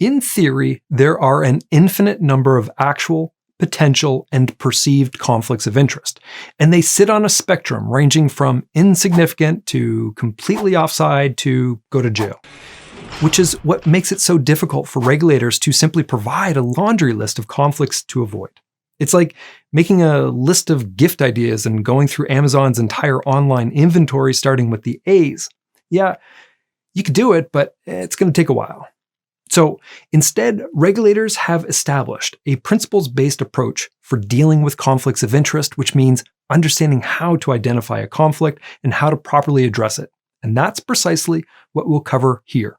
In theory, there are an infinite number of actual, potential, and perceived conflicts of interest, and they sit on a spectrum ranging from insignificant to completely offside to go to jail, which is what makes it so difficult for regulators to simply provide a laundry list of conflicts to avoid. It's like making a list of gift ideas and going through Amazon's entire online inventory starting with the A's. Yeah, you could do it, but it's going to take a while. So instead, regulators have established a principles-based approach for dealing with conflicts of interest, which means understanding how to identify a conflict and how to properly address it. And that's precisely what we'll cover here.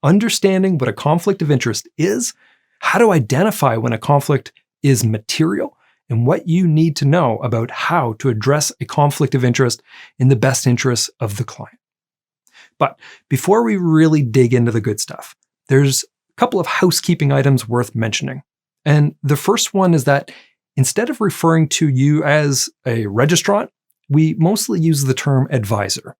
Understanding what a conflict of interest is, how to identify when a conflict is material, and what you need to know about how to address a conflict of interest in the best interests of the client. But before we really dig into the good stuff, there's a couple of housekeeping items worth mentioning. And the first one is that instead of referring to you as a registrant, we mostly use the term advisor.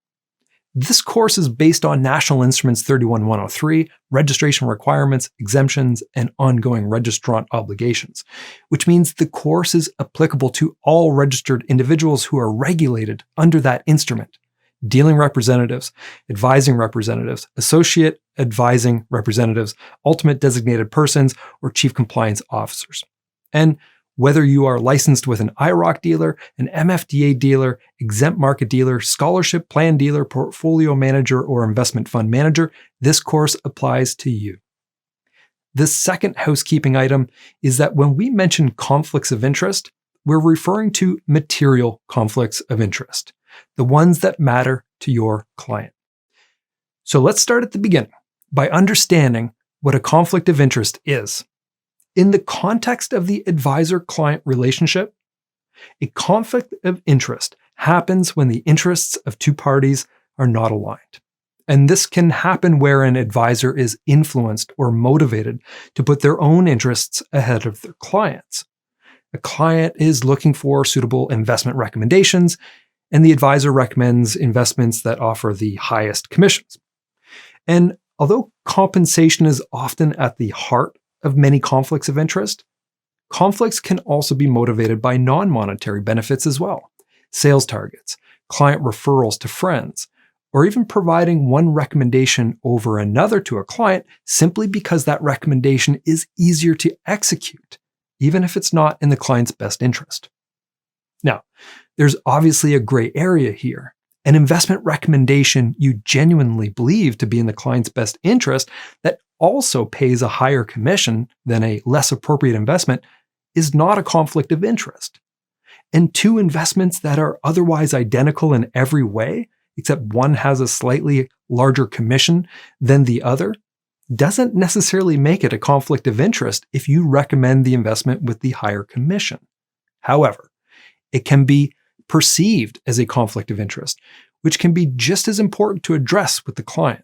This course is based on National Instruments 31103, registration requirements, exemptions, and ongoing registrant obligations, which means the course is applicable to all registered individuals who are regulated under that instrument: dealing representatives, advising representatives, associate advising representatives, ultimate designated persons, or chief compliance officers. And whether you are licensed with an IROC dealer, an MFDA dealer, exempt market dealer, scholarship plan dealer, portfolio manager, or investment fund manager, this course applies to you. The second housekeeping item is that when we mention conflicts of interest, we're referring to material conflicts of interest, the ones that matter to your client. So let's start at the beginning by understanding what a conflict of interest is. In the context of the advisor-client relationship, a conflict of interest happens when the interests of two parties are not aligned. And this can happen where an advisor is influenced or motivated to put their own interests ahead of their clients. A client is looking for suitable investment recommendations, and the advisor recommends investments that offer the highest commissions. And although compensation is often at the heart of many conflicts of interest, conflicts can also be motivated by non-monetary benefits as well: sales targets, client referrals to friends, or even providing one recommendation over another to a client simply because that recommendation is easier to execute, even if it's not in the client's best interest. Now, there's obviously a gray area here. An investment recommendation you genuinely believe to be in the client's best interest that also pays a higher commission than a less appropriate investment is not a conflict of interest. And two investments that are otherwise identical in every way, except one has a slightly larger commission than the other, doesn't necessarily make it a conflict of interest if you recommend the investment with the higher commission. However, it can be perceived as a conflict of interest, which can be just as important to address with the client.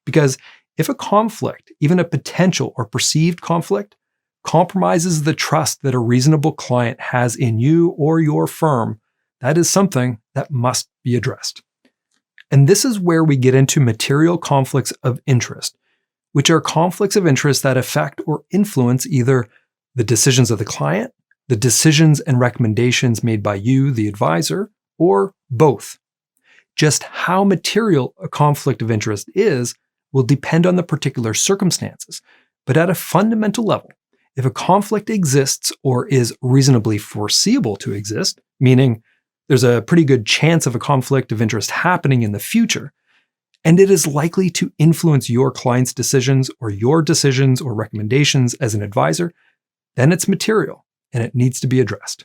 Because if a conflict, even a potential or perceived conflict, compromises the trust that a reasonable client has in you or your firm, that is something that must be addressed. And this is where we get into material conflicts of interest, which are conflicts of interest that affect or influence either the decisions of the client, the decisions and recommendations made by you, the advisor, or both. Just how material a conflict of interest is will depend on the particular circumstances, but at a fundamental level, if a conflict exists or is reasonably foreseeable to exist, meaning there's a pretty good chance of a conflict of interest happening in the future, and it is likely to influence your client's decisions or your decisions or recommendations as an advisor, then it's material and it needs to be addressed.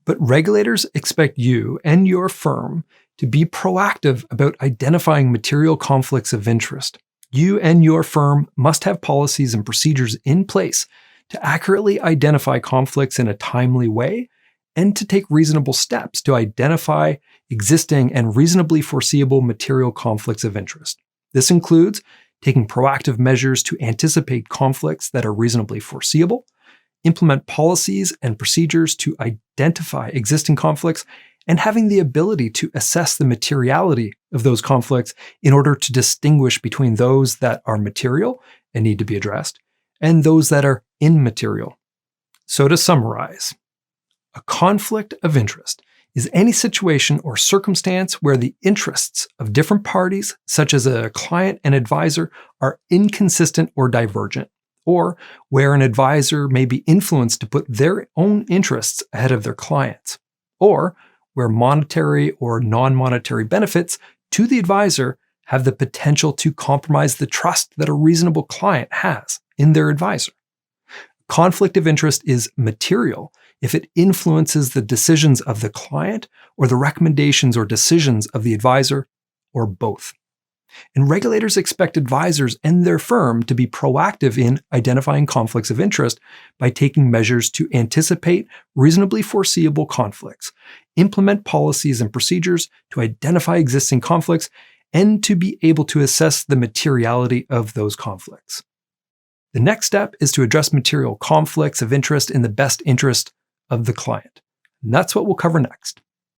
But regulators expect you and your firm to be proactive about identifying material conflicts of interest. You and your firm must have policies and procedures in place to accurately identify conflicts in a timely way and to take reasonable steps to identify existing and reasonably foreseeable material conflicts of interest. This includes taking proactive measures to anticipate conflicts that are reasonably foreseeable, implement policies and procedures to identify existing conflicts, and having the ability to assess the materiality of those conflicts in order to distinguish between those that are material and need to be addressed and those that are immaterial. So to summarize, a conflict of interest is any situation or circumstance where the interests of different parties, such as a client and advisor, are inconsistent or divergent, or where an advisor may be influenced to put their own interests ahead of their clients, or where monetary or non-monetary benefits to the advisor have the potential to compromise the trust that a reasonable client has in their advisor. Conflict of interest is material if it influences the decisions of the client or the recommendations or decisions of the advisor, or both. And regulators expect advisors and their firm to be proactive in identifying conflicts of interest by taking measures to anticipate reasonably foreseeable conflicts, implement policies and procedures to identify existing conflicts, and to be able to assess the materiality of those conflicts. The next step is to address material conflicts of interest in the best interest of the client. And that's what we'll cover next.